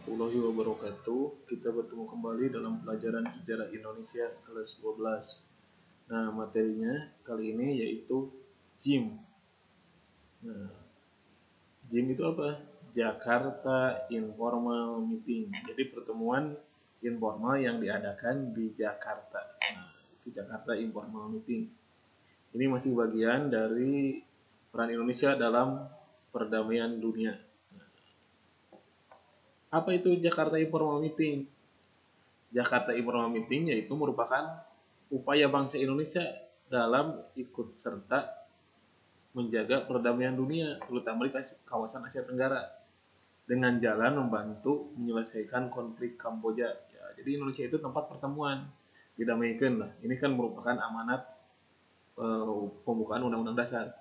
warahmatullahi wabarakatuh. Kita bertemu kembali dalam pelajaran sejarah Indonesia kelas 12. Nah, materinya kali ini yaitu JIM. Nah, JIM itu apa? Jakarta Informal Meeting. Jadi pertemuan informal yang diadakan di Jakarta. Nah, itu Jakarta Informal Meeting. Ini masih bagian dari peran Indonesia dalam perdamaian dunia. Apa itu Jakarta Informal Meeting? Jakarta Informal Meeting yaitu merupakan upaya bangsa Indonesia dalam ikut serta menjaga perdamaian dunia, terutama di kawasan Asia Tenggara, dengan jalan membantu menyelesaikan konflik Kamboja. Ya, jadi Indonesia itu tempat pertemuan, didamaikan lah. Ini kan merupakan amanat pembukaan Undang-Undang Dasar.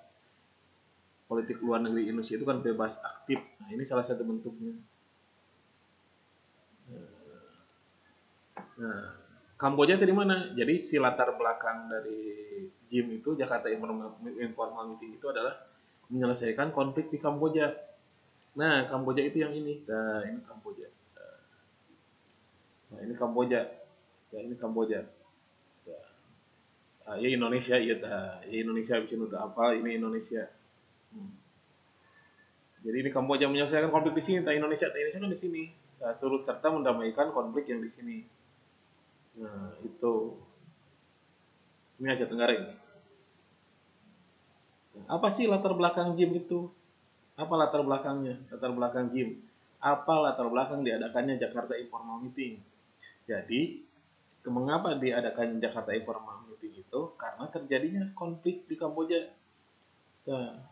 Politik luar negeri Indonesia itu kan bebas aktif. Nah, ini salah satu bentuknya. Nah, Kamboja itu di mana? Jadi si latar belakang dari JIM itu, Jakarta Informal Meeting itu adalah menyelesaikan konflik di Kamboja. Nah, Kamboja itu yang ini. Nah, ini Kamboja. Nah, ini Kamboja. Ya, ini Kamboja. Nah, ya Indonesia, ya, ya Indonesia bisa nutup apa? Ini Indonesia. Jadi ini Kamboja menyelesaikan konflik di sini, Indonesia kan di sini. Nah, turut serta mendamaikan konflik yang di sini. Nah, itu. Ini Asia Tenggara ini. Nah, apa sih latar belakang JIM itu? Apa latar belakangnya? Latar belakang JIM. Apa latar belakang diadakannya Jakarta Informal Meeting? Jadi, mengapa diadakan Jakarta Informal Meeting itu? Karena terjadinya konflik di Kamboja. Nah,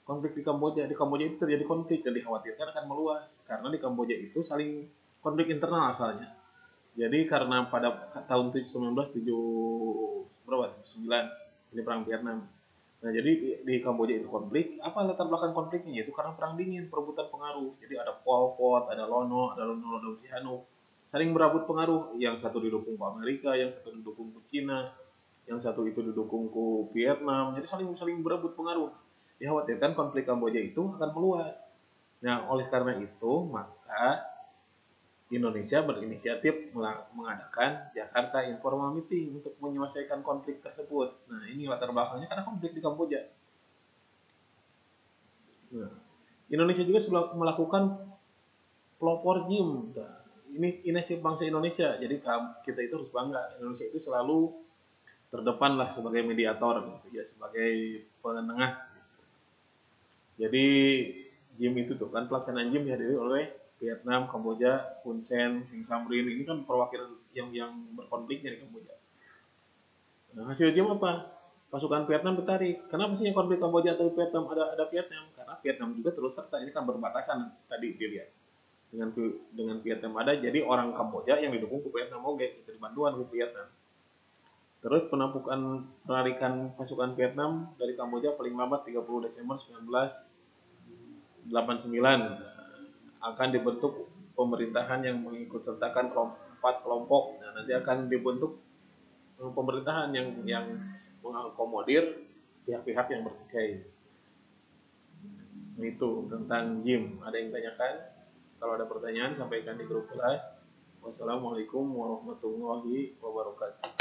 konflik di Kamboja itu terjadi konflik dan dikhawatirkan akan meluas karena di Kamboja itu saling konflik internal asalnya. Jadi karena pada tahun 1979 ini perang Vietnam. Nah, jadi di Kamboja itu konflik, apa latar belakang konfliknya? Itu karena perang dingin, perebutan pengaruh. Jadi ada Pol Pot, ada Lono Dong Sihanouk, saling berebut pengaruh. Yang satu didukung ke Amerika, yang satu didukung ke Cina, yang satu itu didukung ke Vietnam. Jadi saling berebut pengaruh. Dikhawatirkan konflik Kamboja itu akan meluas. Nah, oleh karena itu, maka Indonesia berinisiatif mengadakan Jakarta Informal Meeting untuk menyelesaikan konflik tersebut. Nah, ini latar belakangnya karena konflik di Kamboja. Nah, Indonesia juga sudah melakukan pelopor JIM. Nah, ini bangsa Indonesia. Jadi kita itu harus bangga. Indonesia itu selalu terdepan lah sebagai mediator, gitu ya, sebagai penengah. Jadi JIM itu tuh kan pelaksanaan JIM dihadiri oleh Vietnam, Kamboja, Hun Sen, Heng Samrin. Ini kan perwakilan yang berkonfliknya di Kamboja. Nah, hasil JIM apa? Pasukan Vietnam ditarik. Kenapa sih yang konflik Kamboja atau Vietnam ada Vietnam? Karena Vietnam juga terus serta, ini kan berbatasan tadi dilihat dengan Vietnam ada, jadi orang Kamboja yang didukung ke Vietnam oke, itu bantuan ke Vietnam. Terus penarikan pasukan Vietnam dari Kamboja paling lambat 30 Desember 1989 akan dibentuk pemerintahan yang mengikut sertakan 4 kelompok. Nah, nanti akan dibentuk pemerintahan yang mengakomodir pihak-pihak yang bertikai. Itu tentang JIM. Ada yang tanyakan? Kalau ada pertanyaan sampaikan di grup kelas. Wassalamualaikum warahmatullahi wabarakatuh.